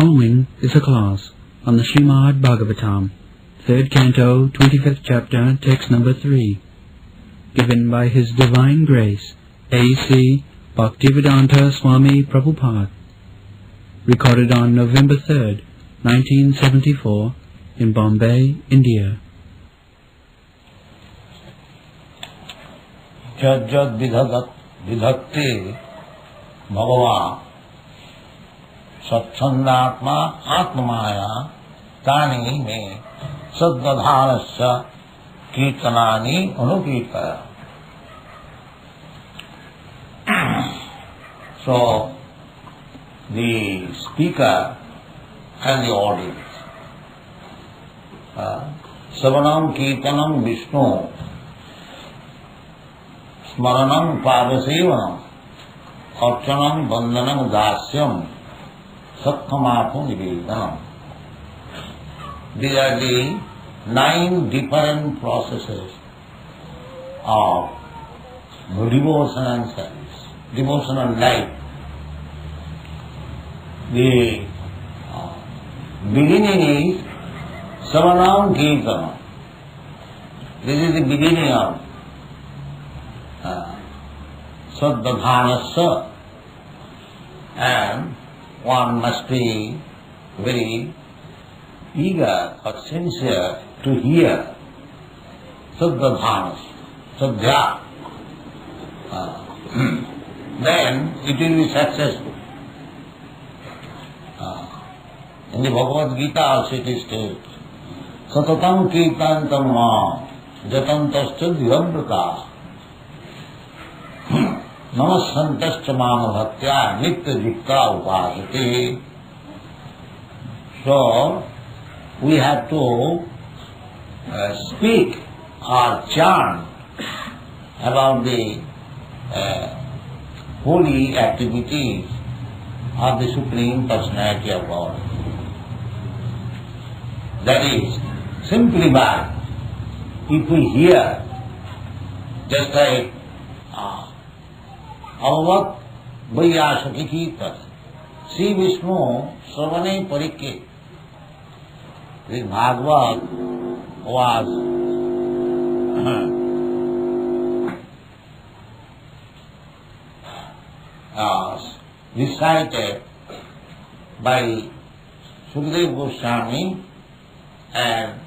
following is a class on the Srimad Bhagavatam, 3rd Canto, 25th Chapter, Text number 3, given by His Divine Grace, A.C. Bhaktivedanta Swami Prabhupada, recorded on November 3rd, 1974, in Bombay, India. Jad vidhakti bhagava satsandatma atmamaya tani me saddadhanasya kirtanani anukirtaya. So, the speaker and the audience. Savanam kirtanam Vishnu Smaranam Padasevanam Archanam Bandhanam Dasyam Sattamato Nivedanam. These are the 9 different processes of devotion and service, devotional life. The beginning is Savanam Kirtanam. This is the beginning of Saddadhanasya, and one must be very eager or sincere to hear Saddadhanasya, Saddhya. Then it will be successful. In the Bhagavad Gita also it is stated, Satatam kirtantam ma jatantascha dhiramrita namasantascha mama bhaktya nitya jukta upasati. So, we have to speak or chant about the holy activities of the Supreme Personality of Godhead. That is, simply by, if we hear, just like Avavat Vaiyasaki Kirtan, Sri Vishnu Savane Parikhe. This Bhagavad was recited by Sukadeva Goswami, and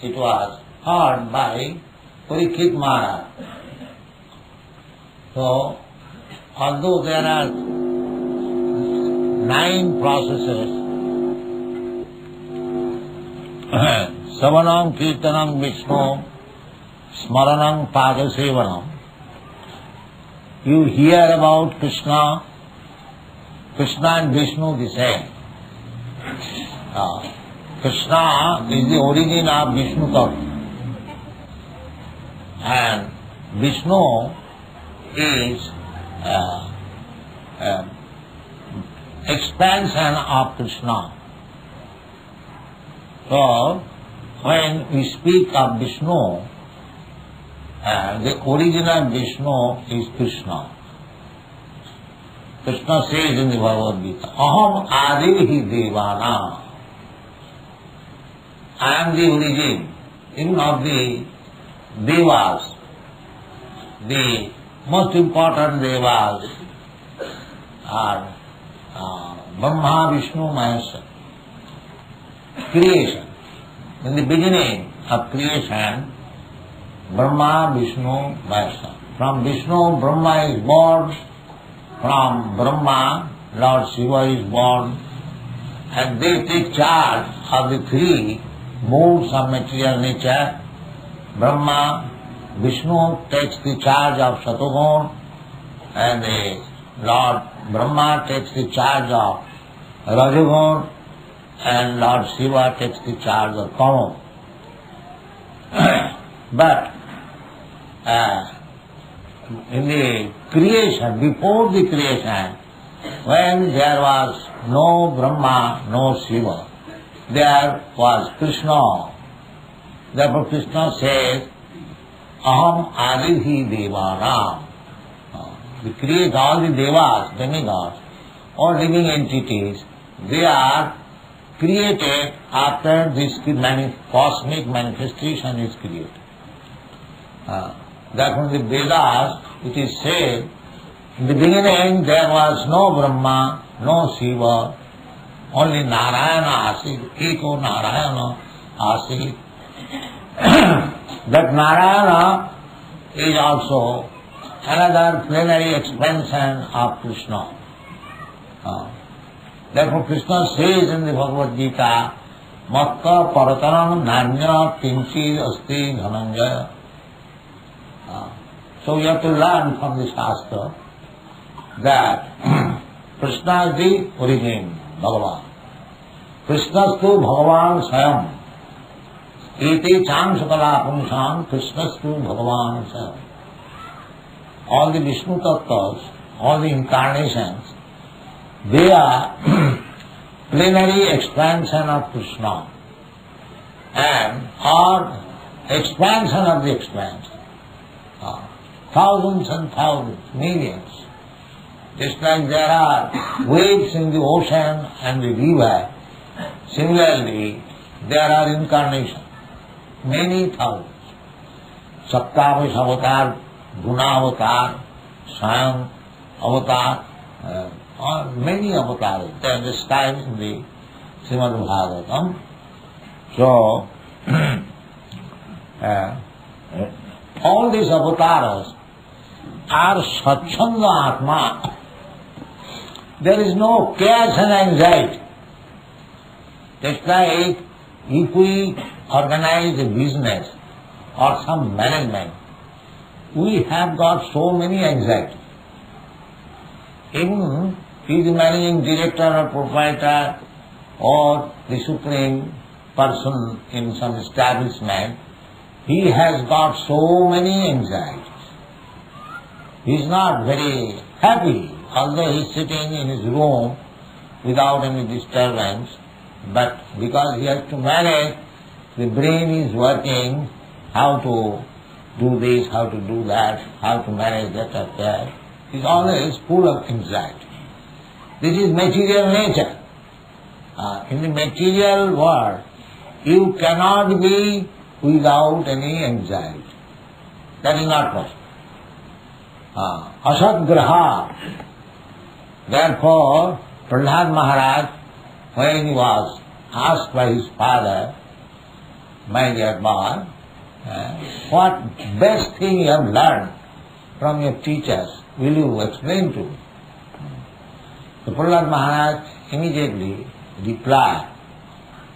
it was heard by Parikshit Maharaj. So, although there are 9 processes, Savanam Kirtanam Vishnu Smaranam Padasevanam, you hear about Krishna, Krishna and Vishnu the same. Krishna is the origin of Vishnu Tattva, and Vishnu is expansion of Krishna. So, when we speak of Vishnu, the original Vishnu is Krishna. Krishna says in the Bhagavad Gita, Aham adivihi devana. I am the origin even of the devas. The most important devas are Brahma, Vishnu, Maheshwara. Creation. In the beginning of creation, Brahma, Vishnu, Maheshwara. From Vishnu, Brahma is born. From Brahma, Lord Shiva is born. And they take charge of the 3 modes of material nature. Brahma, Vishnu takes the charge of Satogun, and the Lord Brahma takes the charge of Rajagun, and Lord Shiva takes the charge of Tamo. But in the creation, before the creation, when there was no Brahma, no Shiva, there was Krishna. Therefore Krishna says, Aham adihi devana. We create all the devas, demigods, all living entities they are created after this cosmic manifestation is created. Therefore in the Vedas it is said, in the beginning there was no Brahma, no Shiva, only Narayana Asit, Eko Narayana Asit. That Narayana is also another plenary expansion of Krishna. Therefore Krishna says in the Bhagavad Gita, Matta Paratanam Nanya Kinchid Asti Dhananjaya. So we have to learn from the Shastra that Krishna is the origin, Bhagavan. Krishnastu Bhagavan Swayam. Ete Cham Sakala Pumsam Krishnastu Bhagavan Swayam. All the Vishnu Tattvas, all the incarnations, they are plenary expansion of Krishna and are expansion of the expansion. Thousands and thousands, millions. Just like there are waves in the ocean and the river, similarly there are incarnations, many thousands. Saptavish avatar, Guna avatar, Swayam avatar, many avatars. They are described in the Srimad Bhagavatam. So, all these avatars are Satchanga Atma. There is no cares and anxiety. Just like if we organize a business or some management, we have got so many anxieties. Even he is the managing director or proprietor or the supreme person in some establishment, he has got so many anxieties. He is not very happy, although he is sitting in his room without any disturbance, but because he has to manage, the brain is working how to do this, how to do that, how to manage that affair. He is always full of anxiety. This is material nature. In the material world, you cannot be without any anxiety. That is not possible. Asat Graha. Therefore, Prahlad Maharaj, when he was asked by his father, my dear boy, what best thing you have learned from your teachers, will you explain to me? So Prahlad Maharaj immediately replied,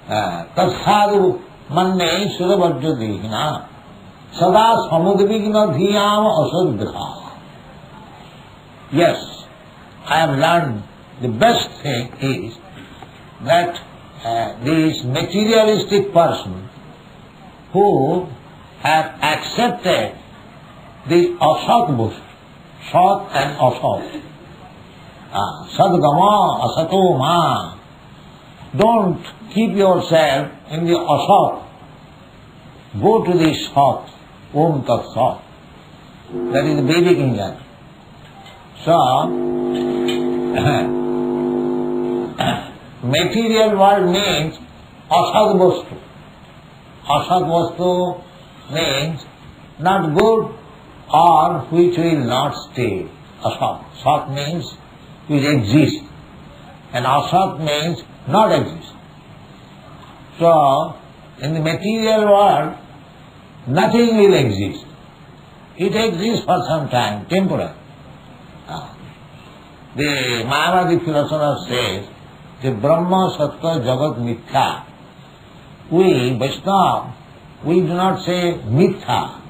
Tatsadu manne surabhajyadihina sada samudvigna dhiyam asadgha. Yes, I have learned the best thing is that this materialistic person who have accepted the asat bush, sat and asat, sadgama asato ma, don't keep yourself in the asat, go to the sat, om tat sat. That is the Vedic English. So, material world means asad vastu. Asad vastu means not good or which will not stay. Asat. Sat means which exist. And asat means not exist. So, in the material world, nothing will exist. It exists for some time, temporary. The Mayavadi philosopher says, the Brahma, Sattva, Jagat, Mithya. We, Vaishnava, we do not say Mithya,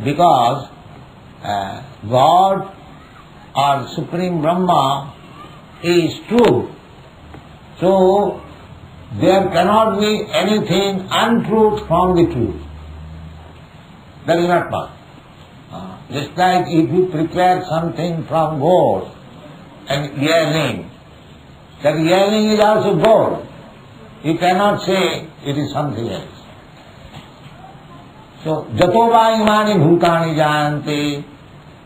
because God or Supreme Brahma is true. So, there cannot be anything untruth from the truth. That is not possible. Just like if you prepare something from gold, an earring, that earring is also gold. You cannot say it is something else. So, jato va imani bhutani janti,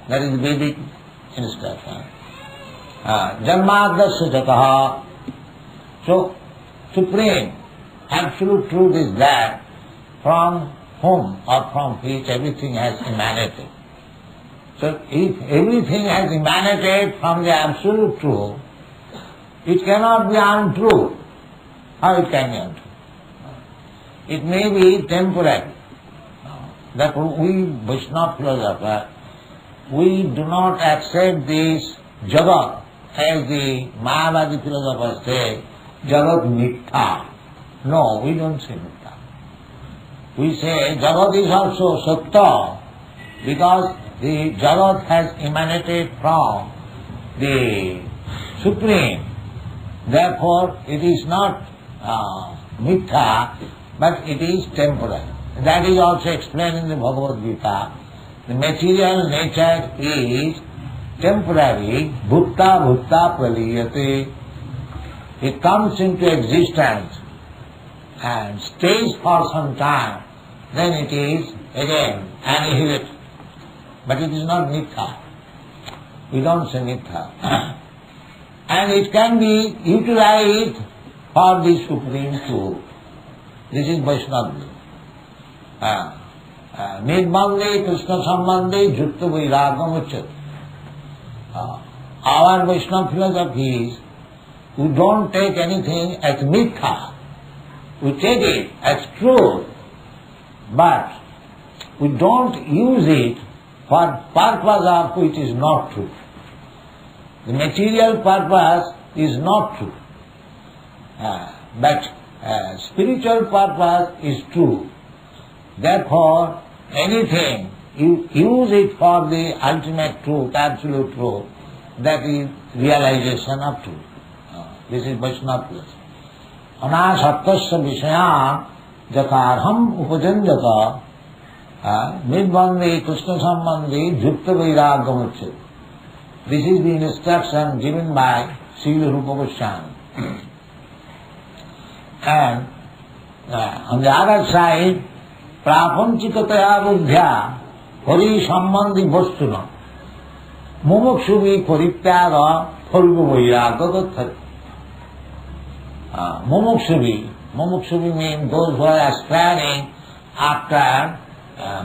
that is Vedic instruction. Janmadasya jataha, So, supreme, absolute truth is that from whom or from which everything has emanated. So, if everything has emanated from the absolute truth, it cannot be untrue. How it can be untrue? It may be temporary. That we Vaishnava philosophers, we do not accept this Jagat, as the Mayavadi philosophers say, Jagat Mithya. No, we don't say Mithya. We say Jagat is also Satya, because the Jagat has emanated from the Supreme. Therefore, it is not Mithya, but it is temporary. That is also explained in the Bhagavad Gita. The material nature is temporary, bhutta bhutta praliyate. It comes into existence and stays for some time, then it is again annihilated. But it is not mithya. We don't say mithya. And it can be utilized for the Supreme Truth. This is Vaishnava. Nidbande Krishna Sambande Jukta Vairagam Uchat. Our Vaishnava philosophy is, we don't take anything as mithya. We take it as truth, but we don't use it for purpose of which is not true. The material purpose is not true, but spiritual purpose is true. Therefore, anything, you use it for the ultimate truth, absolute truth, that is realization of truth. This is Vaishnava philosophy. Anasattasya vishayam jakarham upajanjata nidbande krishna sambandhi jukta vairagam uchyate. This is the instruction given by Srila Rupa Goswami. And on the other side, prapanchikataya buddhya hari sambandhi vastuna mumukshubhi parityaga pharva vairaga gathati. Mumukshubhi means those who are aspiring after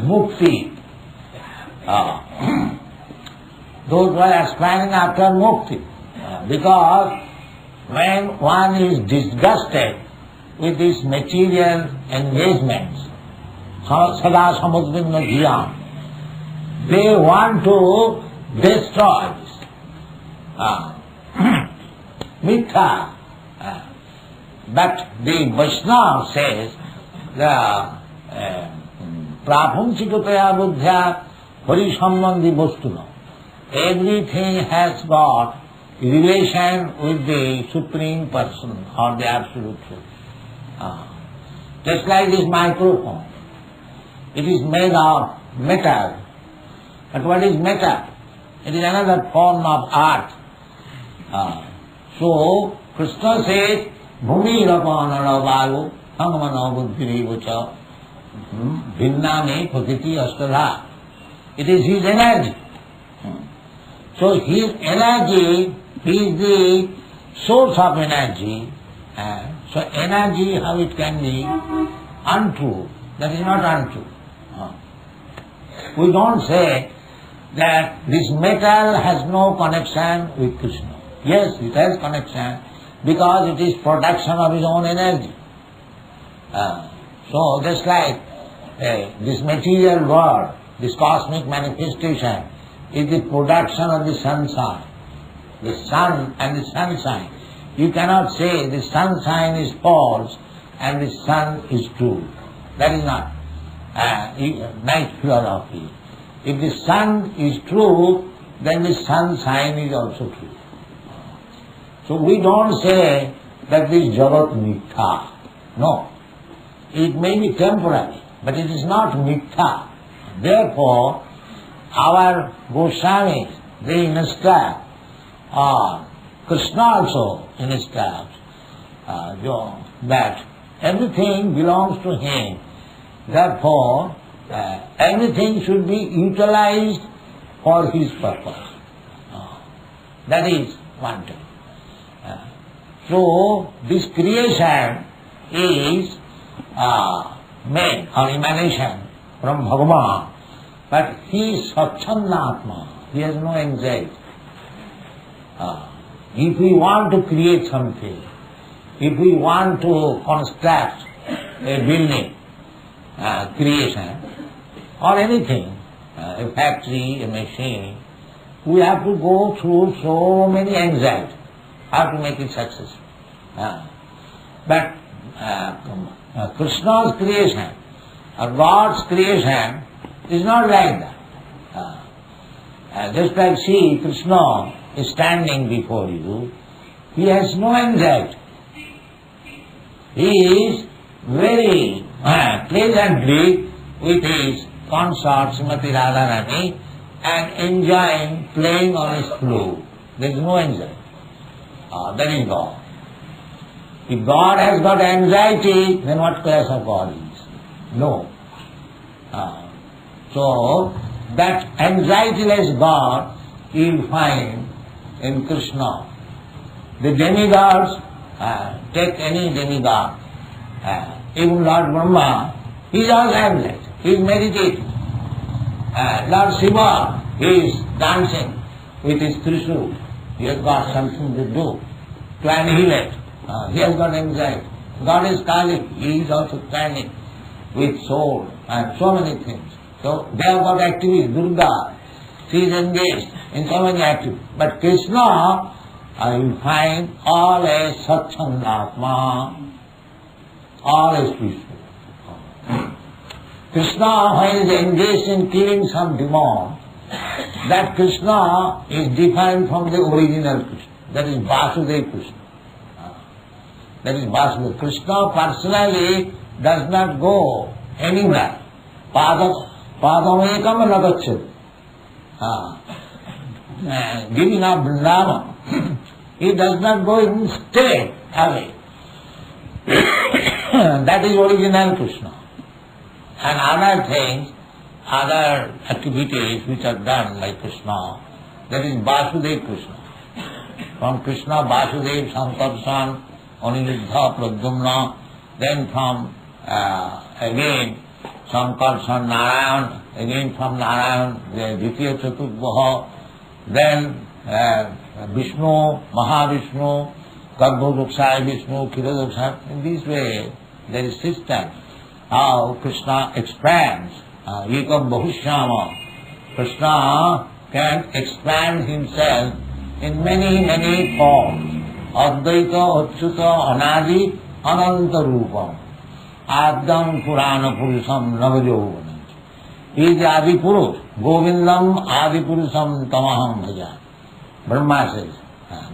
mukti. Those who are aspiring after mukti. Because when one is disgusted with these material engagements, sada samudvinna jiyam, they want to destroy this. Mithya. But the Vaishnava says, the prapanchikataya buddhya hari sambandhi vastuna. Everything has got relation with the Supreme Person or the Absolute Truth. Just like this microphone. It is made of metal. But what is metal? It is another form of art. So, Krishna says, Bhumi rapanara vayu samana buddhiri vacha bhinnani prakriti astadha. It is his energy. So his energy is the source of energy. So energy, how it can be untrue? That is not untrue. We don't say that this metal has no connection with Krishna. Yes, it has connection because it is production of his own energy. So just like this material world, this cosmic manifestation is the production of the sunshine. The sun and the sunshine. You cannot say the sunshine is false and the sun is true. That is not nice philosophy. If the sun is true, then the sunshine is also true. So we don't say that this Jagat mithya. No. It may be temporary, but it is not mithya. Therefore, our Goswamis, they instruct, or Krishna also instructs, that everything belongs to him. Therefore, everything should be utilized for his purpose. That is one thing. So this creation is made or emanation from Bhagavan, but he is Satchandatma, he has no anxiety. If we want to create something, if we want to construct a building, creation, or anything, a factory, a machine, we have to go through so many anxieties how to make it successful. But Krishna's creation, or God's creation, is not like that. Just like see, Krishna is standing before you, he has no anxiety. He is very pleasantly with his consort Srimati Radharani and enjoying playing on his flute. There is no anxiety. That is God. If God has got anxiety, then what class of God is? No. So, that anxietyless God you will find in Krishna. The demigods, take any demigod, even Lord Brahma, he is also anxiety, he is meditating. Lord Shiva, he is dancing with his Trishul, he has got something to do, to annihilate, he has got anxiety. Goddess Kali, he is also standing with soul and so many things. So they have got activities. Durga, she is engaged in so many activities. But Krishna, you find all as Satchandatma, all as peaceful. Krishna, when he is engaged in killing some demon, that Krishna is different from the original Krishna. That is Vasudeva Krishna. That is Vasudeva. Krishna personally does not go anywhere. Padamekam nagacchati. Giving up Vrindavan, he does not go in stay away. That is original Krishna. And other things, other activities which are done by Krishna, that is Vasudeva Krishna. From Krishna, Vasudeva, Sankarshan, Aniruddha, Pradyumna, then from again Sankarshan, Narayan, again from Narayan, the Dvitiya Chaturbaha, then Vishnu, Mahavishnu, Garbhodakshay Vishnu, Kirodakshay. In this way, there is system how Krishna expands. Ekam Bahushyama. Krishna can expand himself in many, many forms. Advaita, Achyuta, Anadi, Ananta Rupam. Adam Purana Purusam Navajovan. He is the Adi Purush. Govindam Adi Purusam Tamaham Bhaja. Brahma says.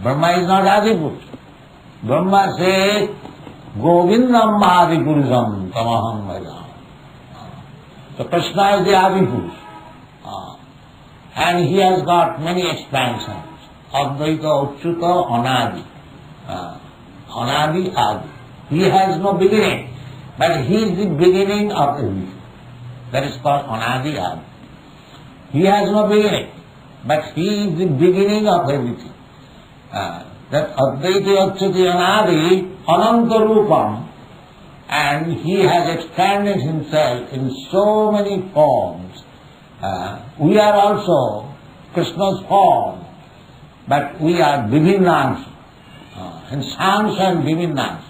Brahma is not Adi Purush. Brahma says, Govindam Adi Purusam Tamaham Bhaja. So Krishna is the Adi Purush. And he has got many expansions. Advaita, Achyuta, Anadi. Anadi, Adi. He has no beginning, but he is the beginning of everything. That is called Anadi Adi. He has no beginning, but he is the beginning of everything. That Advaita, Achyuta, Anadi, Ananta Rupam, and he has expanded himself in so many forms. We are also Krishna's form, but we are Vivinnans, and Sansa and Vivinnans.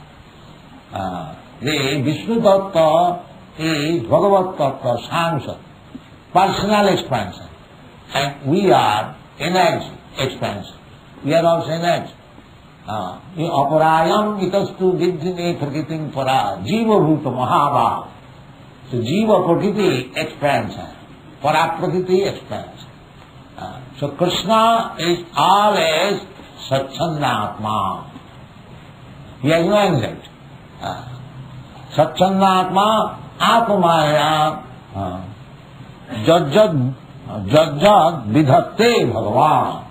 The Vishnu Tattva is Bhagavat Tattva, Sansa, personal expansion, and we are energy expansion. We are also energy. Aparayam itastu viddhine prakritim para jiva bhuta mahabhav. So jiva prakriti expansion, para prakriti expansion. So Krishna is always Satchandatma. He has no anxiety. Satchandatma Atmaya Jajjad Vidhatte Bhagavan.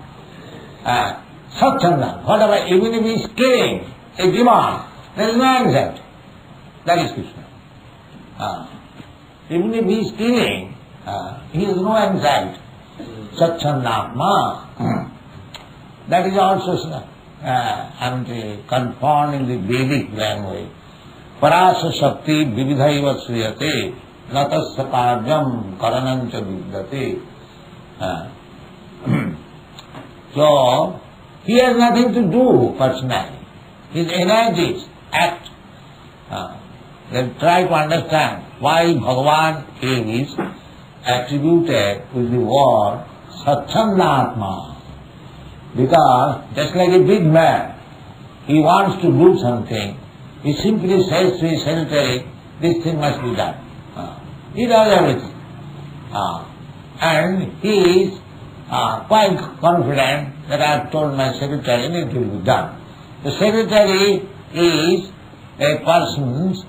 Satchandatma. Whatever, even if he is killing a demon, there is no anxiety. That is Krishna. Even if he is killing, he has no anxiety. Satchandatma. That is also confirmed in the Vedic language. Parasa Shakti Vividhaiva Sriyate Natasya Karyam Karanancha Vidyate. So, he has nothing to do personally. His energies act. Then try to understand why Bhagavan is attributed with the word Satchandatma. Because just like a big man, he wants to do something, he simply says to his secretary, this thing must be done. He does everything. And he is quite confident that I have told my secretary and it will be done. The secretary is a person's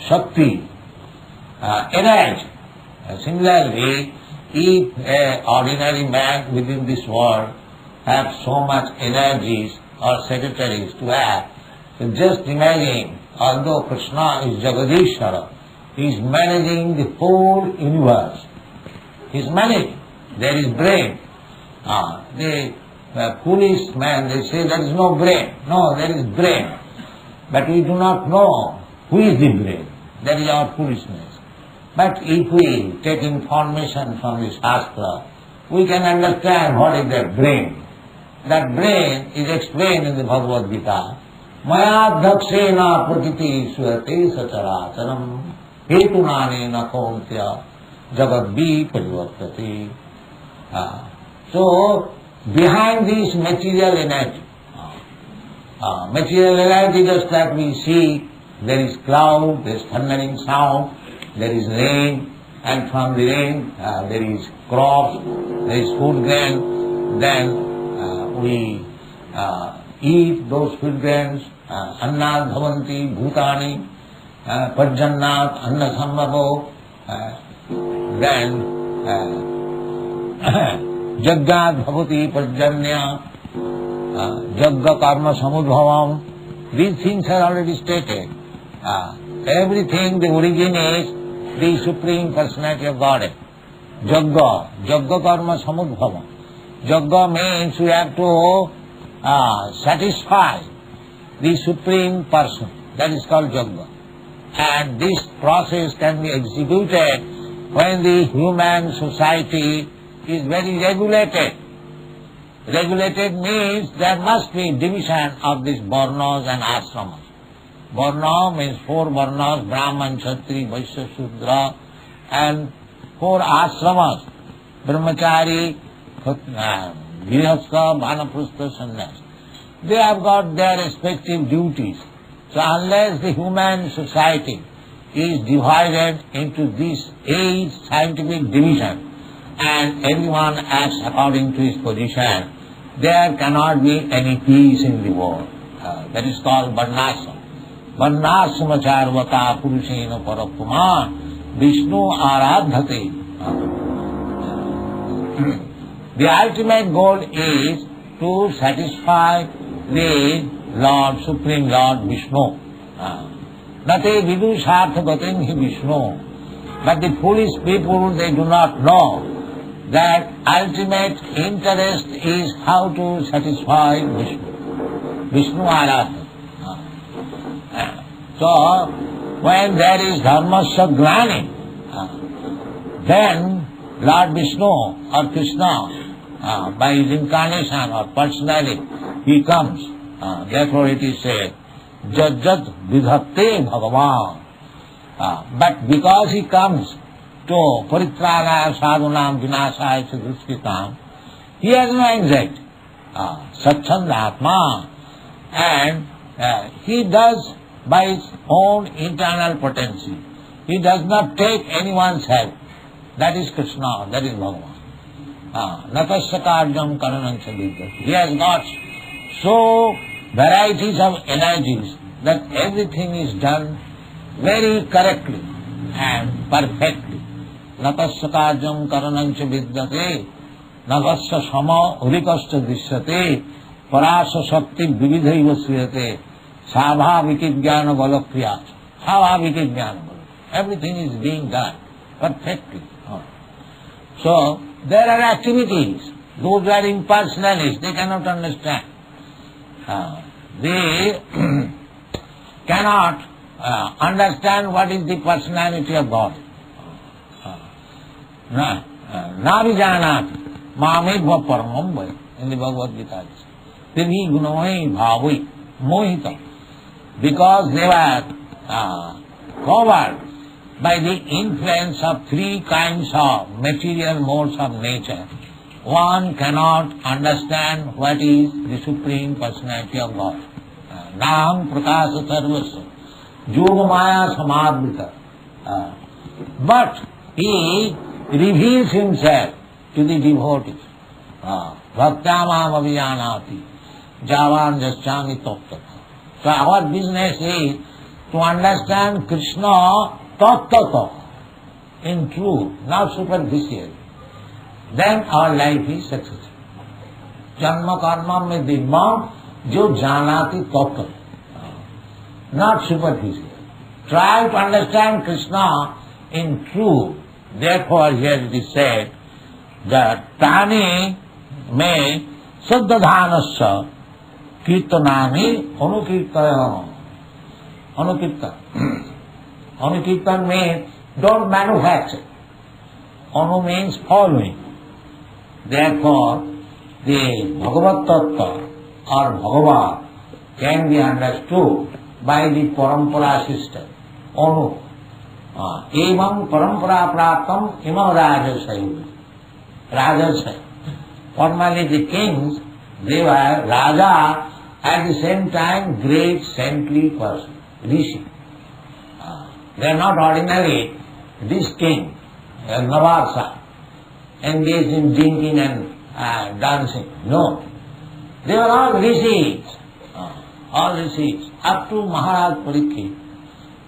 Shakti, energy. Similarly, if an ordinary man within this world has so much energies or secretaries to act, so just imagine, although Krishna is Jagadishwara, he is managing the whole universe. He is managing. There is brain. The foolish man, they say there is no brain. No, there is brain. But we do not know who is the brain. That is our foolishness. But if we take information from the Shastra, we can understand what is that brain. That brain is explained in the Bhagavad Gita. Maya dhakshena prakiti surate sacharacharam hetunane na kauntya jagadvi parivartate. So, behind this material energy, just like we see, there is cloud, there is thundering sound, there is rain, and from the rain there is crops, there is food grain, then we eat those food grains, annat bhavanti bhutani, pajjannat anna sambhavo, then jaggat bhavati pajjanya, jagga karma samudbhavam. These things are already stated. Everything, the origin is the Supreme Personality of Godhead. Jagga karma samudbhava. Jagga means we have to satisfy the Supreme Person. That is called Jagga. And this process can be executed when the human society is very regulated. Regulated means there must be division of these varnas and ashramas. Varna means 4 varnas, Brahman, Kshatri, Vaishya, Shudra, and 4 ashramas, Brahmachari, Grihastha, Vanaprastha, Sannyas. They have got their respective duties. So unless the human society is divided into these 8 scientific divisions, and everyone acts according to his position, there cannot be any peace in the world. That is called Varnasam. Varnasam charvata purushena parapuman Vishnu aradhate. The ultimate goal is to satisfy the Lord, Supreme Lord Vishnu. Nate vidushartha gatim hi Vishnu. But the foolish people, they do not know that ultimate interest is how to satisfy Vishnu. Vishnu Aradha. So, when there is dharmasya glani, then Lord Vishnu or Krishna, by his incarnation or personality, he comes. Therefore it is said, Jajjat vidhatte bhagavan. But because he comes to paritragaya sadhunam vinasaya chadrushkitam, he has no anxiety. Satchandatma. And he does by his own internal potency. He does not take anyone's help. That is Krishna, that is Bhagavan. Natasya karyam karanancha vidyate. He has got so varieties of energies that everything is done very correctly and perfectly. Natasya karyam karanancha vidyate, natasya sama urikascha dishyate, parasa shakti vividhaiva sriyate, sabhaviki jnana balakriya. Sabhaviki jnana balakriya. Everything is being done perfectly. So, there are activities. Those who are impersonalists, they cannot understand. they cannot understand what is the personality of God. Na vijanati mamedva paramam vai, in the Bhagavad Gita. Tivi gunoi bhavai mohita. Because they were covered by the influence of three kinds of material modes of nature, one cannot understand what is the Supreme Personality of God. Naham prakasa sarvasya yoga maya samadvita. But he reveals himself to the devotees. Bhaktamam avijanati javan jaschami tattva. So our business is to understand Krishna tattva in truth, not superficially. Then our life is successful. Janma karma mein dimma jo janati tattva, not superficially. Try to understand Krishna in truth. Therefore here it is said that tani me saddadhanasya kirtanani anukirtaya. Anukirtan. Anukirtan means don't manufacture. Anu means following. Therefore, the Bhagavad Tattva or Bhagavad can be understood by the parampara system. Anu. Evam parampara praptam imam rajasaya. Rajasaya. Formerly the kings, they were Raja, at the same time great saintly person, Rishi. They are not ordinary, this king, Navasa, engaged in drinking and dancing. No. They were all rishis, up to Maharaj Parikshit.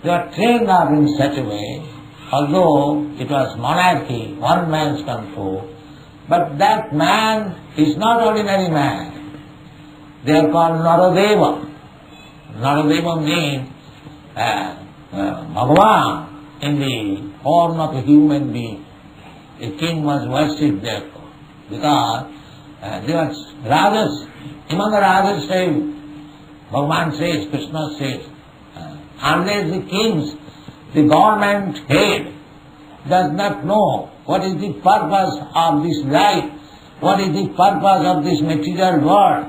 They were trained up in such a way, although it was monarchy, one man's control, but that man is not ordinary man. They are called Naradeva. Naradeva means Bhagavan in the form of a human being. A king was worshipped therefore, because they were Rajas. Among the Rajas say, Bhagavan says, Krishna says, unless the kings, the government head, does not know what is the purpose of this life, what is the purpose of this material world,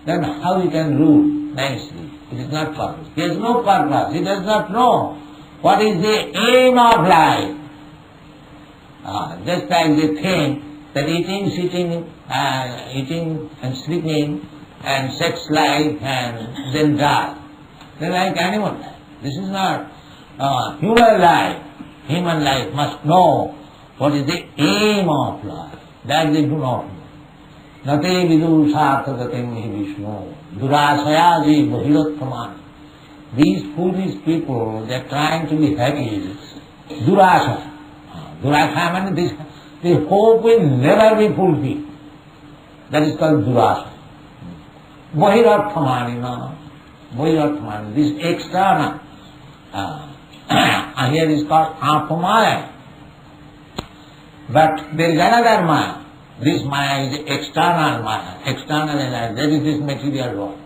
then how he can rule nicely? It is not purpose. He has no purpose. He does not know what is the aim of life. Just like they think that eating, sitting, eating and sleeping and sex life and then die. They are like animal life. This is not human life. Human life must know what is the aim of life. That they do not know. Nate vidu sarthagatim hi Vishnu durasayadi bhirattamani. These foolish people, they are trying to be happy. Durasa. Durasa means the hope will never be fulfilled. That is called durasa. Bhirattamani, no. Bhirattamani. This external. Here is called apamaya. But there is another maya. This maya is external maya. External energy. That is this material world.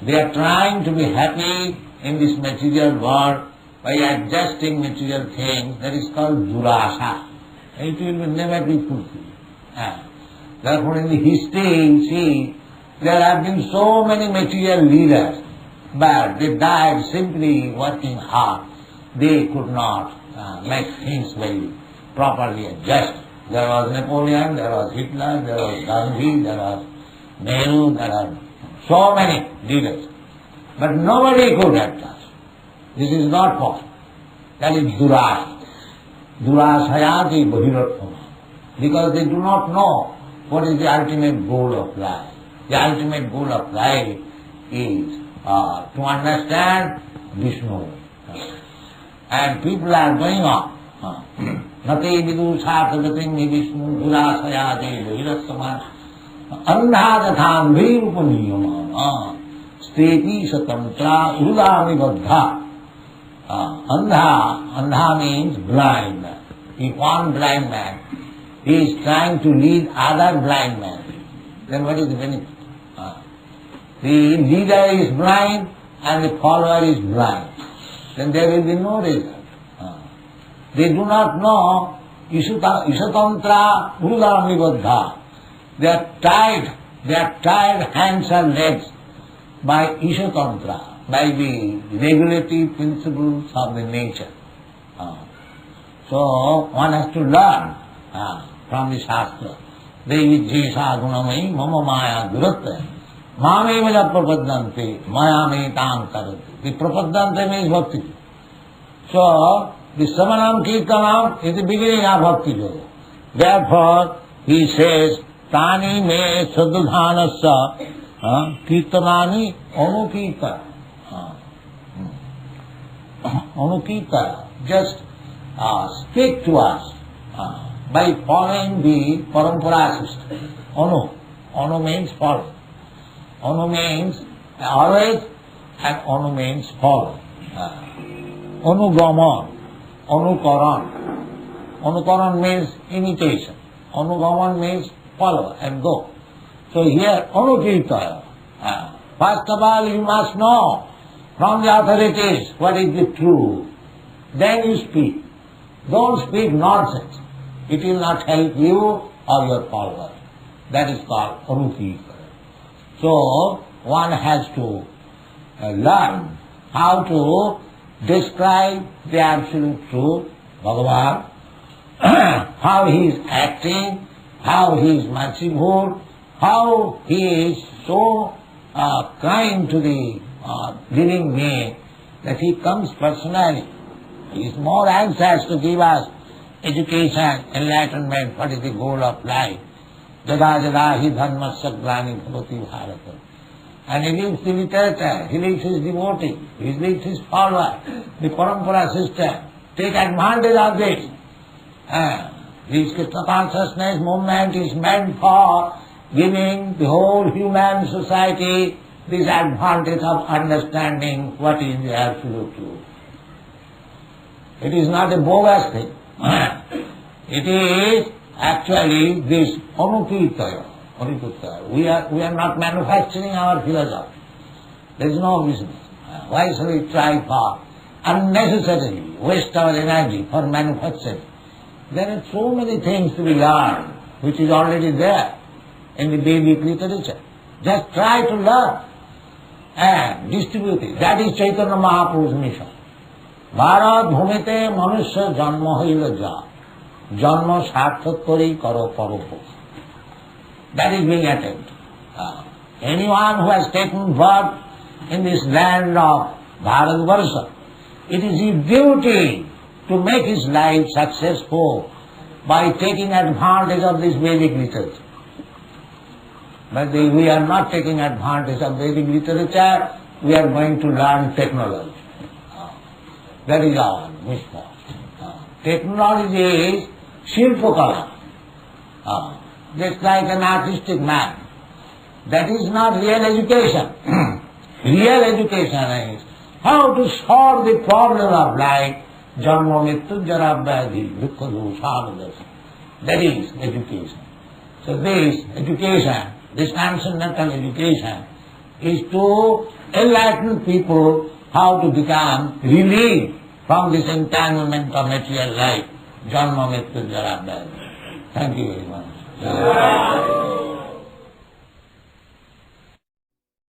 They are trying to be happy in this material world by adjusting material things. That is called durasa. It will never be fulfilled. Therefore in the history, see, there have been so many material leaders, but they died simply working hard. They could not make things very properly adjusted. There was Napoleon, there was Hitler, there was Gandhi, there was Nehru, there are so many leaders. But nobody could adjust. This is not possible. That is durasa. Durasayati bhirattamani. Because they do not know what is the ultimate goal of life. The ultimate goal of life is to understand Vishnu. And people are going on. Nate vidu sarthagatim hi Vishnu durasayati bhirattamani. Andhadathan virupamiyamana. Steti satantra udami baddha. Andha means blind. If one blind man is trying to lead other blind men, then what is the benefit? the leader is blind and the follower is blind, then there will be no result. They do not know Isatantra Udaramibadha. They are tied hands and legs by Isatantra, by the regulative principles of the nature. So one has to learn from the Shastra. Devi Jesa Gunamai Mama Maya Duratta Mame Veda Prapadante Maya Me Tam Karati. The Prapadante means bhakti. So the Samanam Kirtanam is the beginning of bhakti yoga. Therefore he says Tani Me Sadhudhanasya Kirtanani Anukirtana. Anukirtana. Just speak to us by following the parampara system. Anu means follow. Anu means always, and anu means follow. Anugaman, anukaran. Anukaran means imitation. Anugaman means follow and go. So here, anukirtaya. First of all, you must know from the authorities what is the truth. Then you speak. Don't speak nonsense. It will not help you or your followers. That is called anukirtana. So one has to learn how to describe the absolute truth, Bhagavan, how he is acting, how he is merciful, how he is so kind to the living being that he comes personally. He is more anxious to give us education, enlightenment, what is the goal of life. Jada jada hi dharmasya glani bhavati bharata. And he leaves the literature, he leaves his devotee, he leaves his follower, the parampara system. Take advantage of this. This Krishna consciousness movement is meant for giving the whole human society this advantage of understanding what is the absolute truth. It is not a bogus thing. It is actually this anukirtaya. We are not manufacturing our philosophy. There is no business. Why should we try for unnecessarily waste our energy for manufacturing? There are so many things to be learned which is already there in the Vedic literature. Just try to learn and distribute it. That is Chaitanya Mahaprabhu's mission. Bharat bhumite manusya janma hoila ja. Janma sarthak kori karo paropo. That is being attempted. Anyone who has taken birth in this land of Bharatvarsha, it is his duty to make his life successful by taking advantage of this Vedic literature. But we are not taking advantage of Vedic literature, we are going to learn technology. That is our mission. Technology is Shilpakala. Just like an artistic man. That is not real education. Real education is how to solve the problem of life. Janma mittu jara vyadhi dukkha dosha. That is education. So this education, this transcendental education, is to enlighten people how to become relieved from this entanglement of material life. Janma mittu jara vyadhi. Thank you very much.